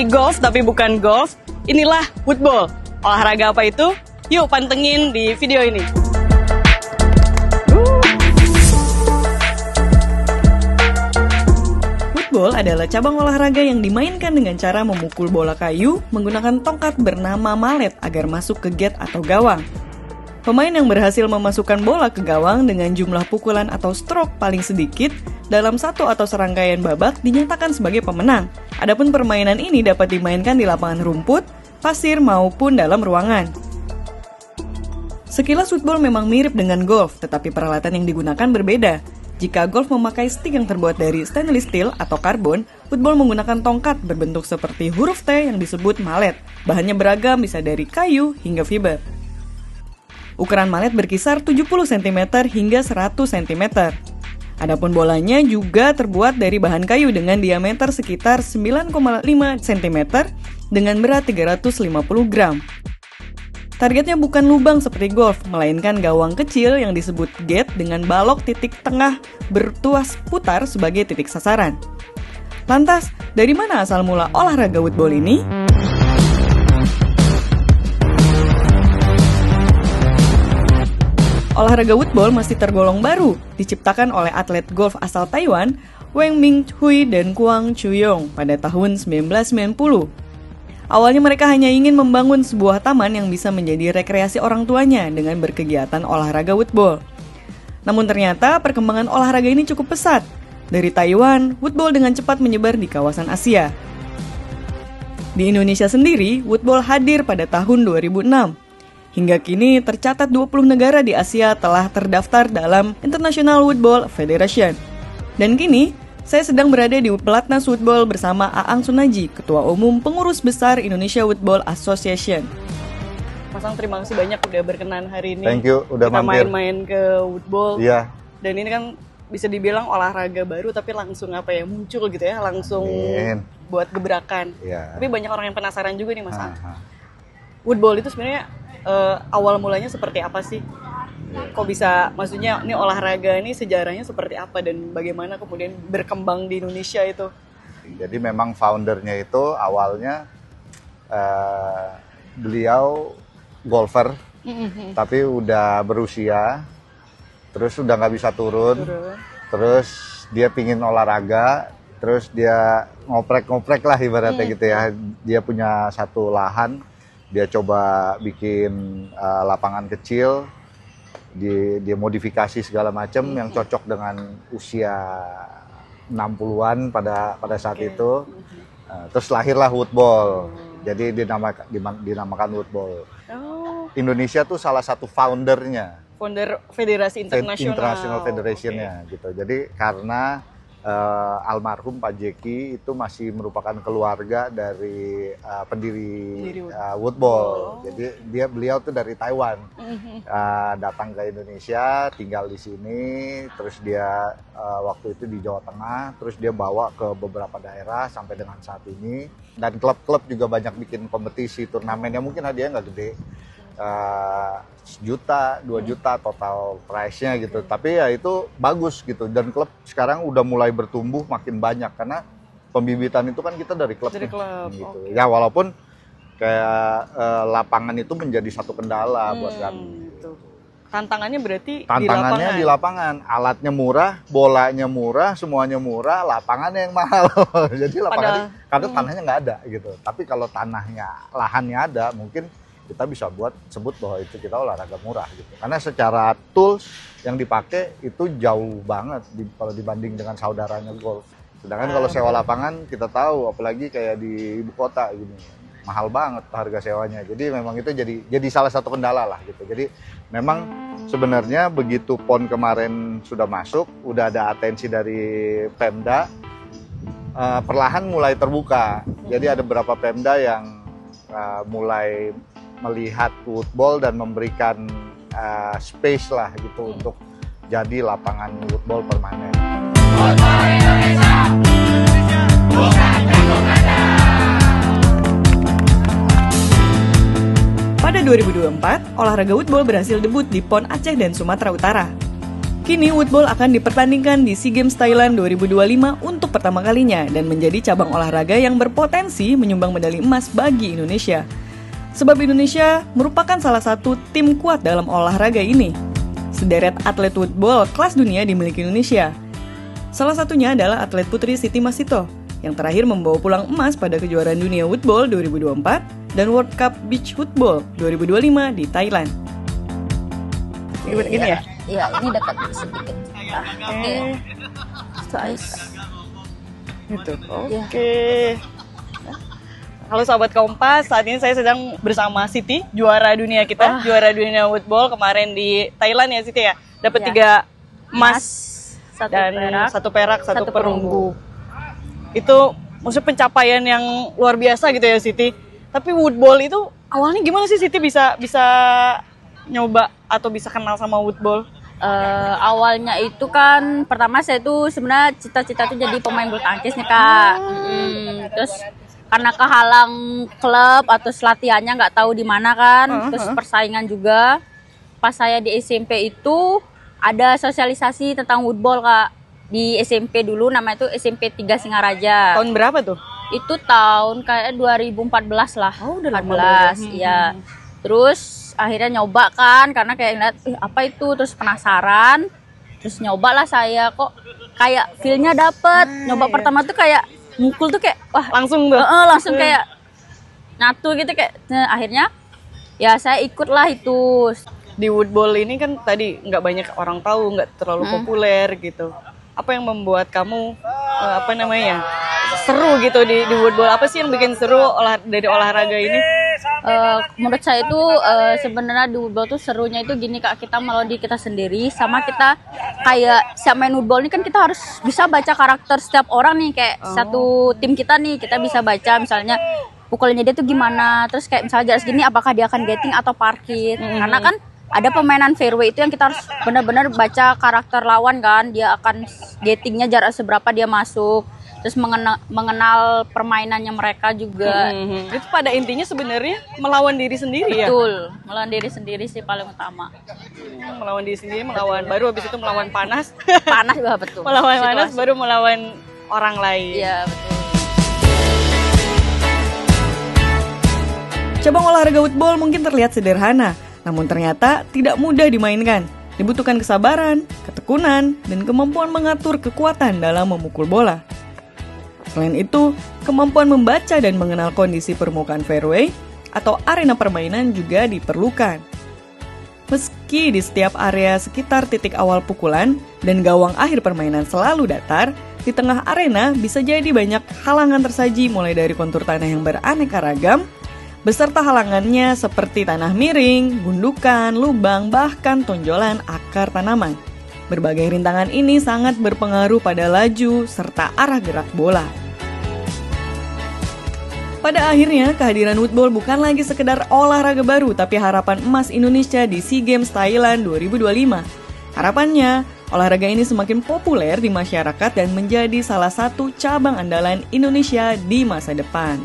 seperti golf tapi bukan golf. Inilah woodball. Olahraga apa itu? Yuk pantengin di video ini. Woodball adalah cabang olahraga yang dimainkan dengan cara memukul bola kayu menggunakan tongkat bernama mallet agar masuk ke gate atau gawang. Pemain yang berhasil memasukkan bola ke gawang dengan jumlah pukulan atau stroke paling sedikit dalam satu atau serangkaian babak dinyatakan sebagai pemenang. Adapun permainan ini dapat dimainkan di lapangan rumput, pasir maupun dalam ruangan. Sekilas woodball memang mirip dengan golf, tetapi peralatan yang digunakan berbeda. Jika golf memakai stick yang terbuat dari stainless steel atau karbon, woodball menggunakan tongkat berbentuk seperti huruf T yang disebut mallet. Bahannya beragam, bisa dari kayu hingga fiber. Ukuran mallet berkisar 70 cm hingga 100 cm. Adapun bolanya juga terbuat dari bahan kayu dengan diameter sekitar 9,5 cm dengan berat 350 gram. Targetnya bukan lubang seperti golf, melainkan gawang kecil yang disebut gate dengan balok titik tengah bertuas putar sebagai titik sasaran. Lantas, dari mana asal mula olahraga woodball ini? Olahraga woodball masih tergolong baru, diciptakan oleh atlet golf asal Taiwan, Wang Minghui dan Kuang Chuyong pada tahun 1990. Awalnya mereka hanya ingin membangun sebuah taman yang bisa menjadi rekreasi orang tuanya dengan berkegiatan olahraga woodball. Namun ternyata perkembangan olahraga ini cukup pesat. Dari Taiwan, woodball dengan cepat menyebar di kawasan Asia. Di Indonesia sendiri, woodball hadir pada tahun 2006. Hingga kini tercatat 20 negara di Asia telah terdaftar dalam International Woodball Federation. Dan kini, saya sedang berada di Pelatnas Woodball bersama Aang Sunaji, Ketua Umum Pengurus Besar Indonesia Woodball Association. Mas Aang, terima kasih banyak udah berkenan hari ini. Thank you, udah mampir. Kita main-main ke woodball. Iya. Dan ini kan bisa dibilang olahraga baru tapi langsung muncul gitu ya, langsung buat gebrakan. Iya. Tapi banyak orang yang penasaran juga nih Mas Aang. Woodball itu sebenarnya awal mulanya seperti apa sih? Kok bisa, maksudnya ini olahraga ini sejarahnya seperti apa dan bagaimana kemudian berkembang di Indonesia itu? Jadi memang foundernya itu awalnya beliau golfer, tapi udah berusia, terus udah nggak bisa turun, terus dia pingin olahraga, terus dia ngoprek-ngoprek lah ibaratnya gitu ya. Dia punya satu lahan, dia coba bikin lapangan kecil, dia modifikasi segala macam yang cocok dengan usia 60-an pada saat itu. Terus lahirlah woodball. Jadi dinamakan woodball. Indonesia tuh salah satu foundernya. Founder Federasi Internasional. International Federation-nya gitu. Jadi karena almarhum Pak Jeki itu masih merupakan keluarga dari pendiri woodball. Jadi beliau tuh dari Taiwan, datang ke Indonesia, tinggal di sini, terus dia waktu itu di Jawa Tengah, terus dia bawa ke beberapa daerah sampai dengan saat ini. Dan klub-klub juga banyak bikin kompetisi, turnamennya mungkin hadiahnya nggak gede. 1 juta, 2 juta total price-nya gitu. Tapi ya itu bagus gitu. Dan klub sekarang udah mulai bertumbuh makin banyak karena pembibitan itu kan kita dari klub. Gitu. Okay. Ya walaupun kayak lapangan itu menjadi satu kendala buat kami. Gitu. Tantangannya berarti tantangannya di lapangan. Alatnya murah, bolanya murah, semuanya murah, lapangannya yang mahal. Jadi lapangannya karena tanahnya nggak ada gitu. Tapi kalau lahannya ada, mungkin kita bisa sebut bahwa itu kita olahraga murah gitu. Karena secara tools yang dipakai itu jauh banget kalau dibanding dengan saudaranya golf. Sedangkan kalau sewa lapangan kita tahu, apalagi kayak di ibu kota gini, mahal banget harga sewanya. Jadi memang itu jadi salah satu kendala lah gitu. Jadi memang sebenarnya begitu PON kemarin sudah masuk, udah ada atensi dari Pemda, perlahan mulai terbuka. Jadi ada beberapa Pemda yang mulai melihat woodball dan memberikan space lah gitu untuk jadi lapangan woodball permanen. Pada 2024, olahraga woodball berhasil debut di PON Aceh dan Sumatera Utara. Kini woodball akan dipertandingkan di SEA Games Thailand 2025 untuk pertama kalinya dan menjadi cabang olahraga yang berpotensi menyumbang medali emas bagi Indonesia. Sebab Indonesia merupakan salah satu tim kuat dalam olahraga ini. Sederet atlet woodball kelas dunia dimiliki Indonesia. Salah satunya adalah atlet putri Siti Masito yang terakhir membawa pulang emas pada kejuaraan dunia woodball 2024 dan World Cup Beach Woodball 2025 di Thailand. Gini ya? Iya, ini dekat sedikit. Oke. Gitu. Oke. Halo sahabat Kompas, saat ini saya sedang bersama Siti, juara dunia kita, juara dunia woodball kemarin di Thailand ya Siti ya. Dapat 3 emas dan 1 perak, 1 perunggu. Itu maksudnya pencapaian yang luar biasa gitu ya Siti. Tapi woodball itu awalnya gimana sih Siti bisa nyoba atau bisa kenal sama woodball? Awalnya itu kan pertama saya tuh sebenarnya cita-cita tuh jadi pemain bulu tangkis nih Kak. Terus karena kehalang klub atau latihannya nggak tahu di mana kan, terus persaingan juga. Pas saya di SMP itu ada sosialisasi tentang woodball Kak di SMP dulu, namanya itu SMP 3 Singaraja. Tahun berapa tuh? Itu tahun kayak 2014 lah. Oh, udah 14 ya. Terus akhirnya nyoba kan karena kayak ngeliat apa itu, terus penasaran, terus nyobalah saya, kok kayak feel-nya dapet. Nyoba pertama tuh kayak mukul tuh kayak wah Langsung tuh? Langsung kayak nyatu gitu kayak. Nah, akhirnya ya saya ikutlah itu. Di woodball ini kan tadi nggak banyak orang tahu, nggak terlalu populer gitu. Apa yang membuat kamu seru gitu di woodball? Apa sih yang bikin seru dari olahraga ini? Menurut saya itu sebenarnya di woodball tuh serunya itu gini Kak, kita melodi kita sendiri, sama kita kayak siap main woodball ini kan kita harus bisa baca karakter setiap orang nih, kayak satu tim kita nih, kita bisa baca misalnya pukulannya dia tuh gimana, terus kayak misalnya jarak segini apakah dia akan getting atau parkir. Karena kan ada permainan fairway itu yang kita harus benar-benar baca karakter lawan kan, dia akan gettingnya jarak seberapa dia masuk, terus mengenal permainannya mereka juga. Itu pada intinya sebenarnya melawan diri sendiri. Betul, melawan diri sendiri sih paling utama. Melawan diri sendiri, baru habis itu melawan panas. Panas juga betul. Melawan panas baru melawan orang lain. Iya betul. Cabang olahraga woodball mungkin terlihat sederhana, namun ternyata tidak mudah dimainkan. Dibutuhkan kesabaran, ketekunan, dan kemampuan mengatur kekuatan dalam memukul bola. Selain itu, kemampuan membaca dan mengenal kondisi permukaan fairway atau arena permainan juga diperlukan. Meski di setiap area sekitar titik awal pukulan dan gawang akhir permainan selalu datar, di tengah arena bisa jadi banyak halangan tersaji mulai dari kontur tanah yang beraneka ragam, beserta halangannya seperti tanah miring, gundukan, lubang, bahkan tonjolan akar tanaman. Berbagai rintangan ini sangat berpengaruh pada laju serta arah gerak bola. Pada akhirnya, kehadiran woodball bukan lagi sekedar olahraga baru, tapi harapan emas Indonesia di SEA Games Thailand 2025. Harapannya, olahraga ini semakin populer di masyarakat dan menjadi salah satu cabang andalan Indonesia di masa depan.